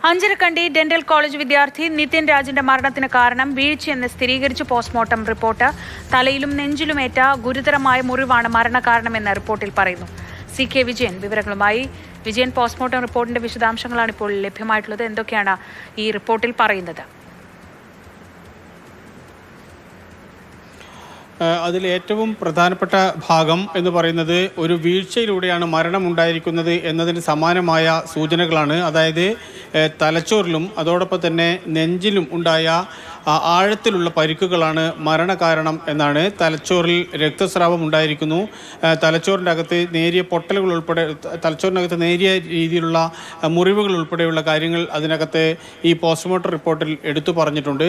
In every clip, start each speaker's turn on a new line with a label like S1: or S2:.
S1: Anjarakandy dental college വിദ്യാർത്ഥി നിതിൻ രാജിന്റെ മരണത്തിന് കാരണം വീഴ്ചയെന്ന് സ്ഥിരീകരിച്ച പോസ്റ്റ്മോർട്ടം റിപ്പോർട്ട്. തലയിലും നെഞ്ചിലുമേറ്റ ഗുരുതരമായ മുറിവാണ് മരണകാരണമെന്ന് റിപ്പോർട്ടിൽ പറയുന്നു. CK വിജയൻ വിവരങ്ങളുമായി. വിജയൻ, പോസ്റ്റ്മോർട്ടം റിപ്പോർട്ടിന്റെ വിശദാംശങ്ങളാണ് ഇപ്പോൾ ലഭ്യമായിട്ടുള്ളത്. എന്തൊക്കെയാണ് ഈ റിപ്പോർട്ടിൽ പറയുന്നത്?
S2: അതിൽ ഏറ്റവും പ്രധാനപ്പെട്ട ഭാഗം എന്ന് പറയുന്നത് ഒരു വീഴ്ചയിലൂടെയാണ് മരണമുണ്ടായിരിക്കുന്നത് എന്നതിന് സമാനമായ സൂചനകളാണ്. അതായത് തലച്ചോറിലും അതോടൊപ്പം തന്നെ നെഞ്ചിലും ഉണ്ടായ ആഴത്തിലുള്ള പരിക്കുകളാണ് മരണകാരണം എന്നാണ്. തലച്ചോറിൽ രക്തസ്രാവം ഉണ്ടായിരിക്കുന്നു. തലച്ചോറിൻ്റെ അകത്ത് നേരിയ പൊട്ടലുകൾ ഉൾപ്പെടെ, തലച്ചോറിനകത്ത് നേരിയ രീതിയിലുള്ള മുറിവുകൾ ഉൾപ്പെടെയുള്ള കാര്യങ്ങൾ അതിനകത്ത് ഈ പോസ്റ്റ്മോർട്ടം റിപ്പോർട്ടിൽ എടുത്തു പറഞ്ഞിട്ടുണ്ട്.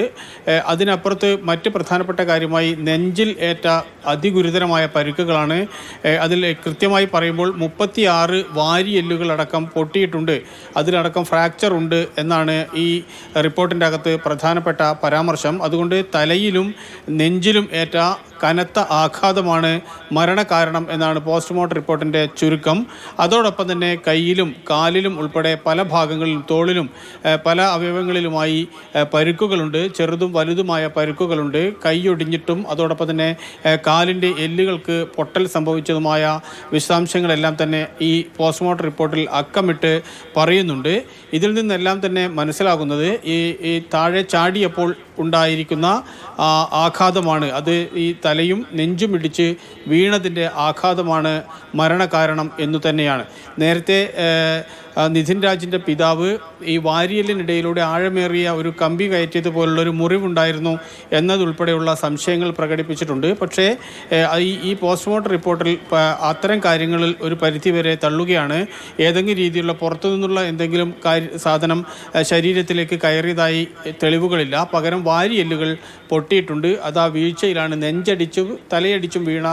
S2: അതിനപ്പുറത്ത് മറ്റ് പ്രധാനപ്പെട്ട കാര്യമായി നെഞ്ചിൽ ഏറ്റ അതിഗുരുതരമായ പരിക്കുകളാണ്. അതിൽ കൃത്യമായി പറയുമ്പോൾ 36 വാരിയെല്ലുകളടക്കം പൊട്ടിയിട്ടുണ്ട്, അതിലടക്കം ഫ്രാക്ചർ ഉണ്ട് എന്നാണ് ഈ റിപ്പോർട്ടിൻ്റെ അകത്ത് പ്രധാനപ്പെട്ട പരാമർശം. അതുകൊണ്ട് തലയിലും നെഞ്ചിലും ഏറ്റ കനത്ത ആഘാതമാണ് മരണകാരണം എന്നാണ് പോസ്റ്റ്മോർട്ടം റിപ്പോർട്ടിൻ്റെ ചുരുക്കം. അതോടൊപ്പം തന്നെ കയ്യിലും കാലിലും ഉൾപ്പെടെ പല ഭാഗങ്ങളിലും തോളിലും പല അവയവങ്ങളിലുമായി പരുക്കുകളുണ്ട്, ചെറുതും വലുതുമായ പരുക്കുകളുണ്ട്. കൈയൊടിഞ്ഞിട്ടും അതോടൊപ്പം തന്നെ കാലിൻ്റെ എല്ലുകൾക്ക് പൊട്ടൽ സംഭവിച്ചതുമായ വിശദാംശങ്ങളെല്ലാം തന്നെ ഈ പോസ്റ്റ്മോർട്ടം റിപ്പോർട്ടിൽ അക്കമിട്ട് പറയുന്നുണ്ട്. ഇതിൽ നിന്നെല്ലാം തന്നെ മനസ്സിലാകുന്നത് ഈ താഴെ ചാടിയപ്പോൾ ഉണ്ടായിരിക്കുന്ന ആഘാതമാണ്. അത് ഈ തലയും നെഞ്ചും ഇടിച്ച് വീണതിൻ്റെ ആഘാതമാണ് മരണകാരണം എന്നു തന്നെയാണ്. നേരത്തെ നിതിൻ രാജിൻ്റെ പിതാവ് ഈ വാരിയലിനിടയിലൂടെ ആഴമേറിയ ഒരു കമ്പി കയറ്റിയതുപോലുള്ളൊരു മുറിവുണ്ടായിരുന്നു എന്നതുൾപ്പെടെയുള്ള സംശയങ്ങൾ പ്രകടിപ്പിച്ചിട്ടുണ്ട്. പക്ഷേ ഈ പോസ്റ്റ്മോർട്ടം റിപ്പോർട്ടിൽ അത്തരം കാര്യങ്ങളിൽ ഒരു പരിധിവരെ തള്ളുകയാണ്. ഏതെങ്കിലും രീതിയിലുള്ള പുറത്തു നിന്നുള്ള എന്തെങ്കിലും സാധനം ശരീരത്തിലേക്ക് കയറിയതായി തെളിവുകളില്ല. പകരം വാരിയെല്ലുകൾ പൊട്ടിയിട്ടുണ്ട്. അത് ആ വീഴ്ചയിലാണ്, നെഞ്ചടിച്ചും തലയടിച്ചും വീണ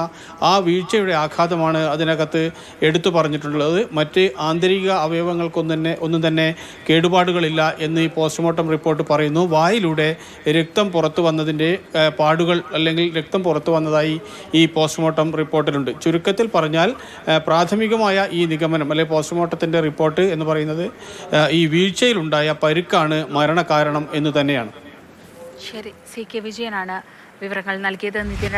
S2: ആ വീഴ്ചയുടെ ആഘാതമാണ് അതിനകത്ത് എടുത്തു പറഞ്ഞിട്ടുള്ളത്. മറ്റ് ആന്തരിക അവയവങ്ങൾക്കൊന്നും തന്നെ കേടുപാടുകളില്ല എന്ന് ഈ പോസ്റ്റ്മോർട്ടം റിപ്പോർട്ട് പറയുന്നു. വായിലൂടെ രക്തം പുറത്തു വന്നതിൻ്റെ പാടുകൾ അല്ലെങ്കിൽ രക്തം പുറത്തു വന്നതായി ഈ പോസ്റ്റ്മോർട്ടം റിപ്പോർട്ടിലുണ്ട്. ചുരുക്കത്തിൽ പറഞ്ഞാൽ പ്രാഥമികമായ ഈ നിഗമനം അല്ലെങ്കിൽ പോസ്റ്റ്മോർട്ടത്തിൻ്റെ റിപ്പോർട്ട് എന്ന് പറയുന്നത് ഈ വീഴ്ചയിലുണ്ടായ പരുക്കാണ് മരണകാരണം എന്ന് തന്നെയാണ്.
S1: ശരി, CK വിജയനാണ് വിവരങ്ങൾ നൽകിയത്. നിതിൻ